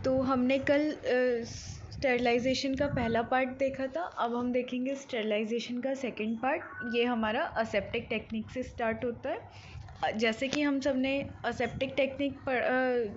तो हमने कल स्टेरलाइजेशन का पहला पार्ट देखा था। अब हम देखेंगे स्टेरलाइजेशन का सेकंड पार्ट। ये हमारा असेप्टिक टेक्निक से स्टार्ट होता है। जैसे कि हम सब ने असेप्टिक टेक्निक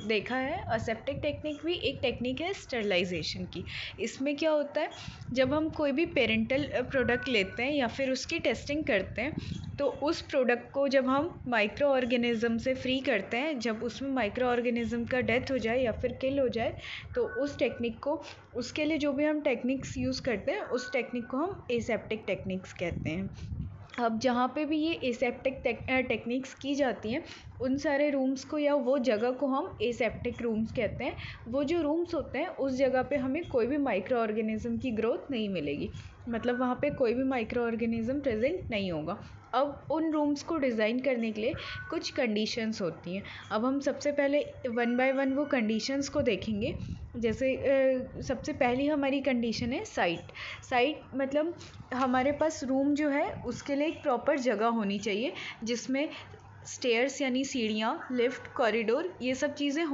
देखा है, असेप्टिक टेक्निक भी एक टेक्निक है स्टेरलाइजेशन की। इसमें क्या होता है, जब हम कोई भी पेरेंटल प्रोडक्ट लेते हैं या फिर उसकी टेस्टिंग करते हैं, तो उस प्रोडक्ट को जब हम माइक्रो ऑर्गेनिज़म से फ्री करते हैं, जब उसमें माइक्रो ऑर्गेनिज़म का डेथ हो जाए या फिर किल हो जाए, तो उस टेक्निक को, उसके लिए जो भी हम टेक्निक्स यूज़ करते हैं, उस टेक्निक को हम एसेप्टिक टेक्निक्स कहते हैं। अब जहाँ पे भी ये एसेप्टिक टेक्निक्स की जाती हैं, उन सारे रूम्स को या वो जगह को हम एसेप्टिक रूम्स कहते हैं। वो जो रूम्स होते हैं, उस जगह पे हमें कोई भी माइक्रो ऑर्गेनिज़म की ग्रोथ नहीं मिलेगी, मतलब वहाँ पे कोई भी माइक्रो ऑर्गेनिज़म प्रेजेंट नहीं होगा। अब उन रूम्स को डिज़ाइन करने के लिए कुछ कंडीशंस होती हैं। अब हम सबसे पहले वन बाय वन वो कंडीशंस को देखेंगे। जैसे सबसे पहली हमारी कंडीशन है साइट। साइट मतलब हमारे पास रूम जो है उसके लिए एक प्रॉपर जगह होनी चाहिए, जिसमें स्टेयर्स यानी सीढ़ियाँ, लिफ्ट, कॉरिडोर, ये सब चीज़ें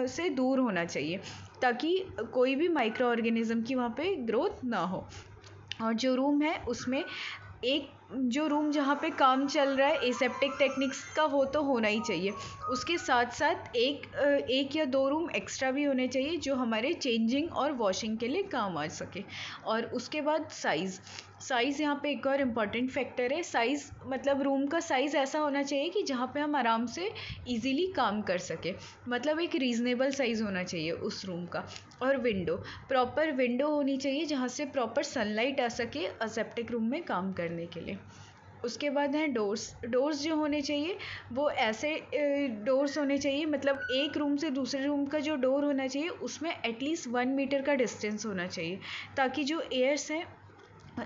से दूर होना चाहिए, ताकि कोई भी माइक्रो ऑर्गेनिज़म की वहाँ पे ग्रोथ ना हो। और जो रूम है उसमें एक, जो रूम जहाँ पे काम चल रहा है एसेप्टिक टेक्निक्स का, वो तो होना ही चाहिए। उसके साथ साथ एक या दो रूम एक्स्ट्रा भी होने चाहिए, जो हमारे चेंजिंग और वॉशिंग के लिए काम आ सके। और उसके बाद साइज़ यहाँ पे एक और इम्पॉर्टेंट फैक्टर है। साइज़ मतलब रूम का साइज़ ऐसा होना चाहिए कि जहाँ पे हम आराम से इजीली काम कर सके, मतलब एक रीज़नेबल साइज़ होना चाहिए उस रूम का। और विंडो, प्रॉपर विंडो होनी चाहिए जहाँ से प्रॉपर सनलाइट आ सके असेप्टिक रूम में काम करने के लिए। उसके बाद हैं डोर्स जो होने चाहिए वो ऐसे डोर्स होने चाहिए, मतलब एक रूम से दूसरे रूम का जो डोर होना चाहिए उसमें एटलीस्ट 1 मीटर का डिस्टेंस होना चाहिए, ताकि जो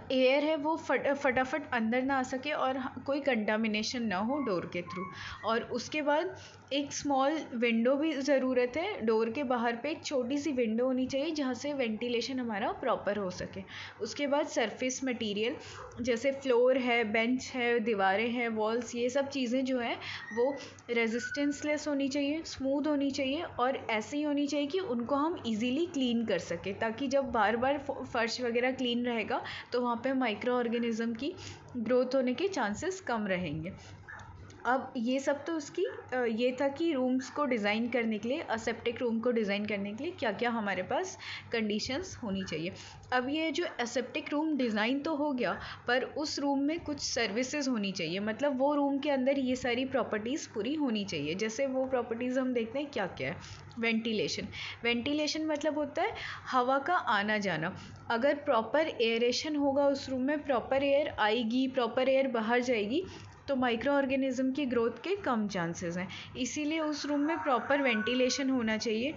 एयर है वो फटाफट अंदर ना आ सके और कोई कंटामिनेशन ना हो डोर के थ्रू। और उसके बाद एक स्मॉल विंडो भी ज़रूरत है। डोर के बाहर पे एक छोटी सी विंडो होनी चाहिए जहाँ से वेंटिलेशन हमारा प्रॉपर हो सके। उसके बाद सरफेस मटेरियल, जैसे फ्लोर है, बेंच है, दीवारें हैं, वॉल्स, ये सब चीज़ें जो हैं वो रेजिस्टेंसलेस होनी चाहिए, स्मूथ होनी चाहिए और ऐसी होनी चाहिए कि उनको हम इजीली क्लीन कर सके, ताकि जब बार बार फर्श वगैरह क्लीन रहेगा तो वहाँ पे माइक्रो ऑर्गेनिज़म की ग्रोथ होने के चांसेस कम रहेंगे। अब ये सब तो उसकी ये था कि रूम्स को डिज़ाइन करने के लिए, असेप्टिक रूम को डिज़ाइन करने के लिए क्या क्या हमारे पास कंडीशंस होनी चाहिए। अब ये जो असेप्टिक रूम डिज़ाइन तो हो गया, पर उस रूम में कुछ सर्विसेज होनी चाहिए, मतलब वो रूम के अंदर ये सारी प्रॉपर्टीज़ पूरी होनी चाहिए। जैसे वो प्रॉपर्टीज़ हम देखते हैं क्या क्या है। वेंटिलेशन मतलब होता है हवा का आना जाना। अगर प्रॉपर एयरेशन होगा उस रूम में, प्रॉपर एयर आएगी, प्रॉपर एयर बाहर जाएगी, तो माइक्रो ऑर्गेनिज़म की ग्रोथ के कम चांसेस हैं। इसीलिए उस रूम में प्रॉपर वेंटिलेशन होना चाहिए।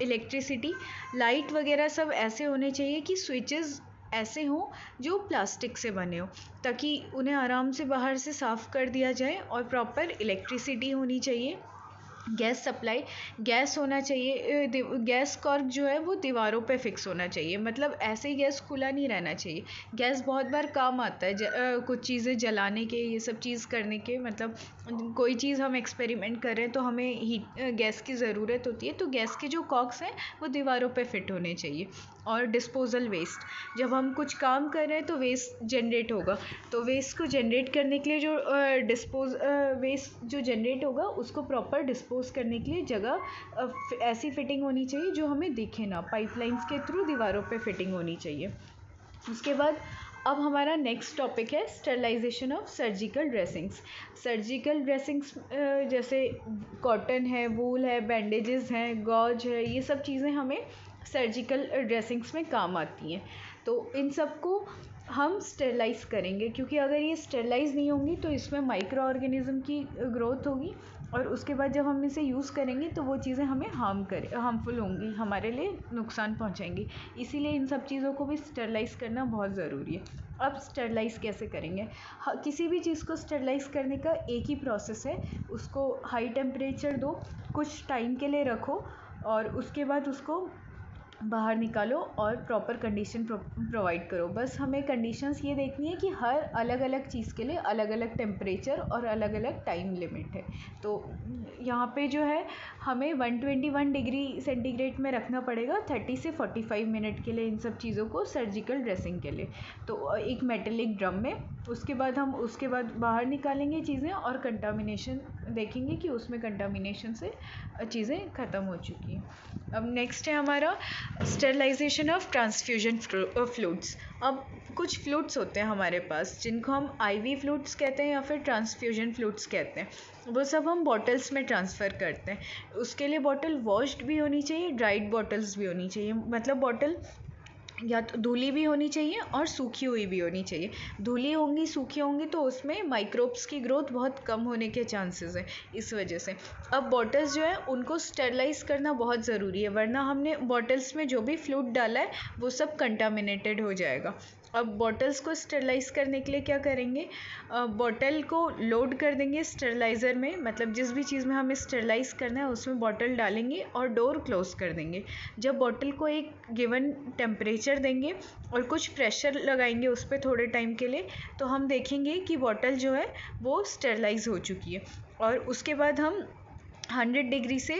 इलेक्ट्रिसिटी, लाइट वगैरह सब ऐसे होने चाहिए कि स्विचेस ऐसे हों जो प्लास्टिक से बने हो, ताकि उन्हें आराम से बाहर से साफ़ कर दिया जाए। और प्रॉपर इलेक्ट्रिसिटी होनी चाहिए। गैस सप्लाई, गैस होना चाहिए। गैस कॉर्क जो है वो दीवारों पे फिक्स होना चाहिए, मतलब ऐसे ही गैस खुला नहीं रहना चाहिए। गैस बहुत बार काम आता है कुछ चीज़ें जलाने के, ये सब चीज़ करने के, मतलब कोई चीज़ हम एक्सपेरिमेंट कर रहे हैं तो हमें गैस की ज़रूरत होती है, तो गैस के जो कॉर्क्स हैं वो दीवारों पे फिट होने चाहिए। और डिस्पोजल वेस्ट, जब हम कुछ काम कर रहे हैं तो वेस्ट जनरेट होगा, तो वेस्ट को जनरेट करने के लिए जो वेस्ट जो जनरेट होगा उसको प्रॉपर डिस्पोज करने के लिए जगह ऐसी फिटिंग होनी चाहिए जो हमें दिखे ना, पाइपलाइंस के थ्रू दीवारों पे फिटिंग होनी चाहिए। उसके बाद अब हमारा नेक्स्ट टॉपिक है स्टरलाइजेशन ऑफ सर्जिकल ड्रेसिंग्स। जैसे कॉटन है, वूल है, बैंडेजेस हैं, गॉज है, ये सब चीज़ें हमें सर्जिकल ड्रेसिंग्स में काम आती हैं। तो इन सब को हम स्टेरलाइज करेंगे, क्योंकि अगर ये स्टेरलाइज नहीं होंगी तो इसमें माइक्रो ऑर्गेनिज़म की ग्रोथ होगी, और उसके बाद जब हम इसे यूज़ करेंगे तो वो चीज़ें हमें हार्मफुल होंगी, हमारे लिए नुकसान पहुंचाएंगी। इसीलिए इन सब चीज़ों को भी स्टेरलाइज करना बहुत ज़रूरी है। अब स्टेरलाइज कैसे करेंगे? किसी भी चीज़ को स्टेरलाइज करने का एक ही प्रोसेस है। उसको हाई टेम्परेचर दो, कुछ टाइम के लिए रखो, और उसके बाद उसको बाहर निकालो और प्रॉपर कंडीशन प्रोवाइड करो। बस हमें कंडीशंस ये देखनी है कि हर अलग अलग चीज़ के लिए अलग अलग टेम्परेचर और अलग अलग टाइम लिमिट है। तो यहाँ पे जो है हमें 121 डिग्री सेंटीग्रेड में रखना पड़ेगा 30 से 45 मिनट के लिए इन सब चीज़ों को सर्जिकल ड्रेसिंग के लिए। तो एक मेटेलिक ड्रम में उसके बाद बाहर निकालेंगे चीज़ें और कंटामिनेशन देखेंगे कि उसमें कंटामिनेशन से चीज़ें ख़त्म हो चुकी हैं। अब नेक्स्ट है हमारा स्टेरिलाइजेशन ऑफ ट्रांसफ्यूजन फ्लूइड्स। अब कुछ फ्लूइड्स होते हैं हमारे पास जिनको हम आईवी फ्लूइड्स कहते हैं या फिर ट्रांसफ्यूजन फ्लूइड्स कहते हैं। वो सब हम बॉटल्स में ट्रांसफ़र करते हैं। उसके लिए बॉटल वॉश्ड भी होनी चाहिए, ड्राइड बॉटल्स भी होनी चाहिए। मतलब बॉटल या तो धुली भी होनी चाहिए और सूखी हुई भी होनी चाहिए। धुली होंगी, सूखी होंगी तो उसमें माइक्रोब्स की ग्रोथ बहुत कम होने के चांसेस हैं इस वजह से। अब बॉटल्स जो है उनको स्टेरिलाइज़ करना बहुत ज़रूरी है, वरना हमने बॉटल्स में जो भी फ्लूइड डाला है वो सब कंटामिनेटेड हो जाएगा। अब बॉटल्स को स्टेरिलाइज़ करने के लिए क्या करेंगे, बॉटल को लोड कर देंगे स्टेरिलाइज़र में, मतलब जिस भी चीज़ में हमें स्टेरिलाइज़ करना है उसमें बॉटल डालेंगे और डोर क्लोज़ कर देंगे। जब बॉटल को एक गिवन टेम्परेचर देंगे और कुछ प्रेशर लगाएंगे उस पर थोड़े टाइम के लिए, तो हम देखेंगे कि बॉटल जो है वो स्टेरिलाइज़ हो चुकी है। और उसके बाद हम 100 डिग्री से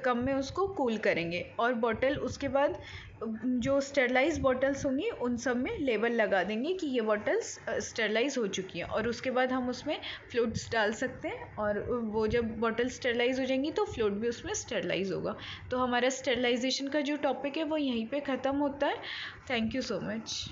कम में उसको कूल करेंगे और बॉटल उसके बाद जो स्टेरिलाइज बॉटल्स होंगी उन सब में लेबल लगा देंगे कि ये बॉटल्स स्टेरिलाइज हो चुकी हैं। और उसके बाद हम उसमें फ्लूइड्स डाल सकते हैं और वो जब बॉटल स्टेरिलाइज हो जाएंगी तो फ्लूइड भी उसमें स्टेरिलाइज होगा। तो हमारा स्टेरिलाइजेशन का जो टॉपिक है वो यहीं पे ख़त्म होता है। Thank you so much.